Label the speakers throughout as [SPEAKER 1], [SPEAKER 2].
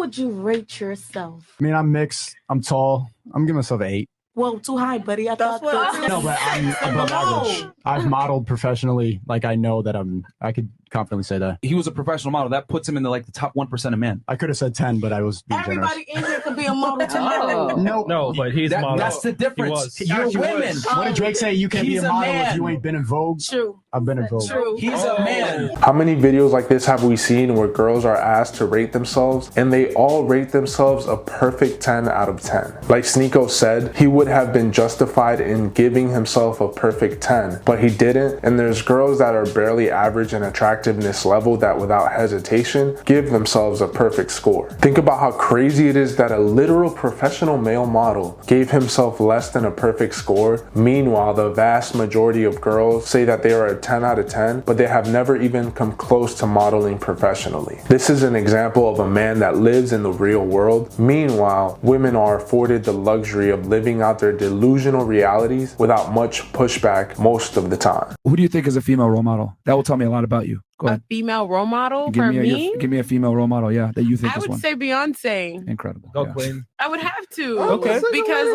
[SPEAKER 1] would you rate yourself?
[SPEAKER 2] I mean, I'm mixed. I'm tall. I'm giving myself an 8.
[SPEAKER 1] Well, too high, buddy. I thought that.
[SPEAKER 2] No, but I'm above average. I've modeled professionally. Like, I know that I could confidently say that.
[SPEAKER 3] He was a professional model. That puts him in the top 1% of men.
[SPEAKER 2] I could have said 10, but I was being
[SPEAKER 1] Everybody
[SPEAKER 2] generous.
[SPEAKER 1] in here could be a model tomorrow.
[SPEAKER 4] No, but he's model.
[SPEAKER 3] That's the difference. You're women.
[SPEAKER 2] What did Drake say? You can't be a model if you ain't been in Vogue?
[SPEAKER 1] True.
[SPEAKER 2] I've been in Vogue.
[SPEAKER 1] True.
[SPEAKER 3] He's a man.
[SPEAKER 5] How many videos like this have we seen where girls are asked to rate themselves and they all rate themselves a perfect 10 out of 10? Like Sneeko said, he would have been justified in giving himself a perfect 10, but he didn't. And there's girls that are barely average in attractiveness level that without hesitation give themselves a perfect score. Think about how crazy it is that a literal professional male model gave himself less than a perfect score. Meanwhile, the vast majority of girls say that they are a 10 out of 10, but they have never even come close to modeling professionally. This is an example of a man that lives in the real world. Meanwhile, women are afforded the luxury of living out their delusional realities without much pushback most of the time.
[SPEAKER 6] Who do you think is a female role model? That will tell me a lot about you. Go ahead.
[SPEAKER 7] A female role model
[SPEAKER 6] Give
[SPEAKER 7] for
[SPEAKER 6] me
[SPEAKER 7] me?
[SPEAKER 6] give me a female role model, yeah, that you think
[SPEAKER 7] I
[SPEAKER 6] is
[SPEAKER 7] would
[SPEAKER 6] one.
[SPEAKER 7] say Beyonce.
[SPEAKER 6] Incredible.
[SPEAKER 4] Go
[SPEAKER 6] yeah.
[SPEAKER 4] Queen.
[SPEAKER 7] I would have to.
[SPEAKER 4] Okay.
[SPEAKER 7] Because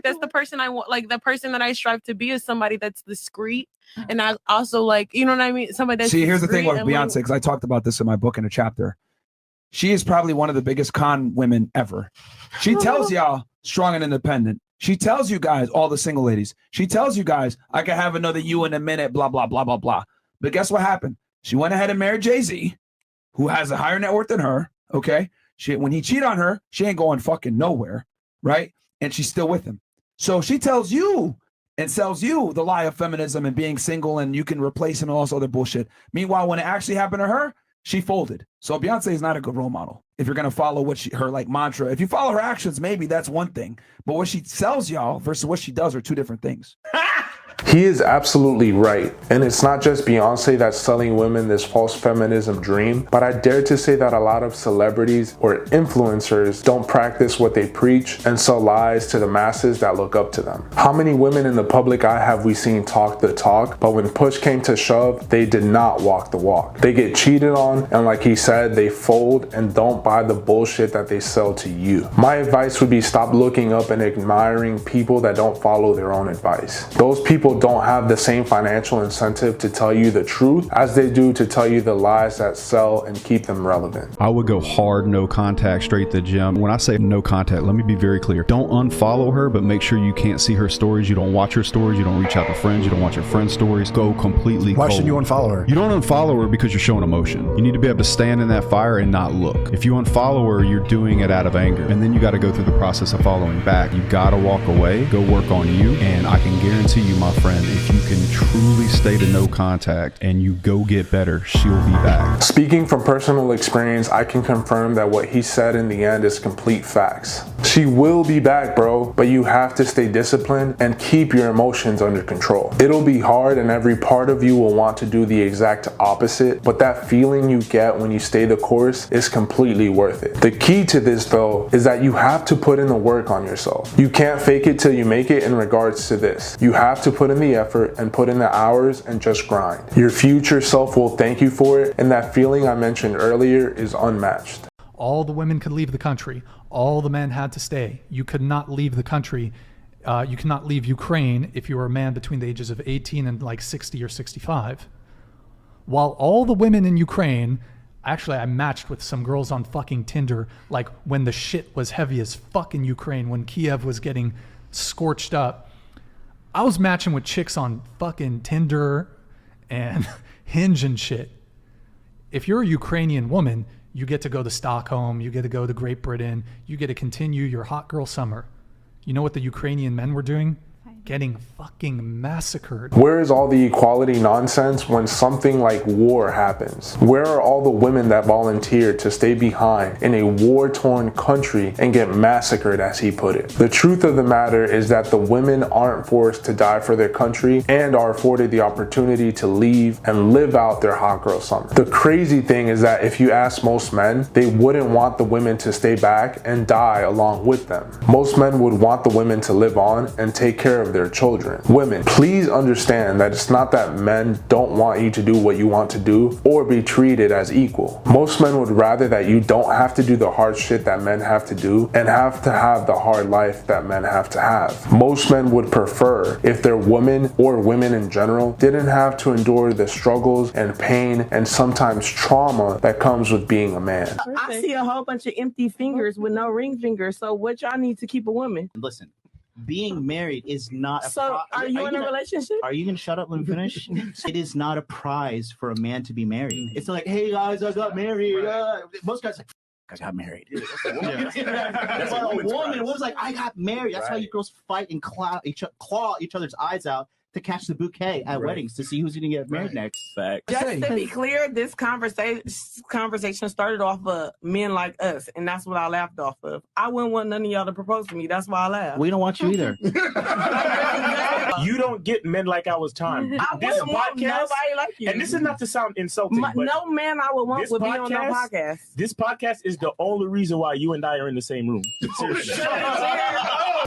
[SPEAKER 7] that's the person I want. Like the person that I strive to be is somebody that's discreet. And I also you know what I mean? Somebody that's
[SPEAKER 6] See, here's the thing
[SPEAKER 7] discreet
[SPEAKER 6] with
[SPEAKER 7] and
[SPEAKER 6] Beyonce, because I talked about this in my book in a chapter. She is probably one of the biggest con women ever. She tells y'all strong and independent. She tells you guys, all the single ladies, she tells you guys, I can have another you in a minute, blah, blah, blah, blah, blah. But guess what happened? She went ahead and married Jay-Z, who has a higher net worth than her, okay? When he cheated on her, she ain't going fucking nowhere, right? And she's still with him. So she tells you and sells you the lie of feminism and being single and you can replace him and all this other bullshit. Meanwhile, when it actually happened to her, she folded. So Beyonce is not a good role model. If you're going to follow her mantra, if you follow her actions, maybe that's one thing. But what she sells y'all versus what she does are two different things.
[SPEAKER 5] He is absolutely right. And it's not just Beyonce that's selling women this false feminism dream, but I dare to say that a lot of celebrities or influencers don't practice what they preach and sell lies to the masses that look up to them. How many women in the public eye have we seen talk the talk, but when push came to shove, they did not walk the walk. They get cheated on, and like he said, they fold and don't buy the bullshit that they sell to you. My advice would be stop looking up and admiring people that don't follow their own advice. Those people don't have the same financial incentive to tell you the truth as they do to tell you the lies that sell and keep them relevant.
[SPEAKER 8] I would go hard, no contact, straight to the gym. When I say no contact, let me be very clear. Don't unfollow her, but make sure you can't see her stories. You don't watch her stories. You don't reach out to friends. You don't watch her friends' stories. Go completely
[SPEAKER 2] Why
[SPEAKER 8] cold.
[SPEAKER 2] shouldn't you unfollow her?
[SPEAKER 8] You don't unfollow her because you're showing emotion. You need to be able to stand in that fire and not look. If you unfollow her, you're doing it out of anger. And then you got to go through the process of following back. You got to walk away, go work on you. And I can guarantee you, my friend, if you can truly stay to no contact and you go get better, she'll be back.
[SPEAKER 5] Speaking from personal experience, I can confirm that what he said in the end is complete facts. She will be back, bro, but you have to stay disciplined and keep your emotions under control. It'll be hard and every part of you will want to do the exact opposite, but that feeling you get when you stay the course is completely worth it. The key to this though is that you have to put in the work on yourself. You can't fake it till you make it in regards to this. You have to put in the effort and put in the hours and just grind. Your future self will thank you for it, and that feeling I mentioned earlier is unmatched.
[SPEAKER 9] All the women could leave the country. All the men had to stay. You could not leave the country. You cannot leave Ukraine if you were a man between the ages of 18 and like 60 or 65. While all the women in Ukraine, actually I matched with some girls on fucking Tinder, like when the shit was heavy as fuck in Ukraine, when Kiev was getting scorched up. I was matching with chicks on fucking Tinder and Hinge and shit. If you're a Ukrainian woman, you get to go to Stockholm, you get to go to Great Britain, you get to continue your hot girl summer. You know what the Ukrainian men were doing? Getting fucking massacred.
[SPEAKER 5] Where is all the equality nonsense when something like war happens? Where are all the women that volunteered to stay behind in a war-torn country and get massacred, as he put it? The truth of the matter is that the women aren't forced to die for their country and are afforded the opportunity to leave and live out their hot girl summer. The crazy thing is that if you ask most men, they wouldn't want the women to stay back and die along with them. Most men would want the women to live on and take care of of their children. Women, please understand that it's not that men don't want you to do what you want to do or be treated as equal. Most men would rather that you don't have to do the hard shit that men have to do and have to have the hard life that men have to have. Most men would prefer if their woman or women in general didn't have to endure the struggles and pain and sometimes trauma that comes with being a man.
[SPEAKER 4] I see a whole bunch of empty fingers with no ring fingers. So what y'all need to keep a woman?
[SPEAKER 10] Listen, being married is not a
[SPEAKER 4] So are you in a relationship?
[SPEAKER 10] Are you gonna shut up when we finish? It is not a prize for a man to be married. It's like, hey guys, I got married. Most guys like, I got married. But a woman was like, I got married. That's how you girls fight and claw each other's eyes out to catch the bouquet at weddings to see who's going to get married next.
[SPEAKER 4] Just to be clear, this conversation started off of men like us, and that's what I laughed off of. I wouldn't want none of y'all to propose to me. That's why I laughed.
[SPEAKER 10] We don't want you either.
[SPEAKER 11] You don't get men like ours time.
[SPEAKER 4] I wouldn't want nobody like you.
[SPEAKER 11] And this is not to sound insulting, but
[SPEAKER 4] no man I would want would be on no podcast.
[SPEAKER 11] This podcast is the only reason why you and I are in the same room. Seriously.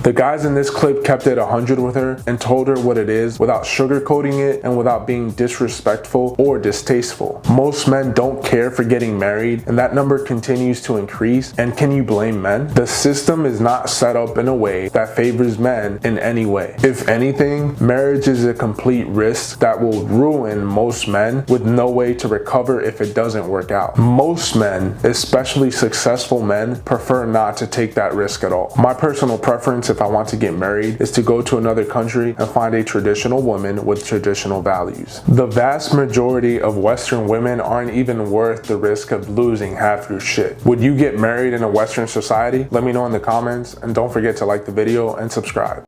[SPEAKER 5] The guys in this clip kept it 100 with her and told her what it is without sugarcoating it and without being disrespectful or distasteful. Most men don't care for getting married, and that number continues to increase. And can you blame men? The system is not set up in a way that favors men in any way. If anything, marriage is a complete risk that will ruin most men with no way to recover if it doesn't work out. Most men, especially successful men, prefer not to take that risk at all. My personal preference if I want to get married is to go to another country and find a traditional woman with traditional values. The vast majority of Western women aren't even worth the risk of losing half your shit. Would you get married in a Western society? Let me know in the comments, and don't forget to like the video and subscribe.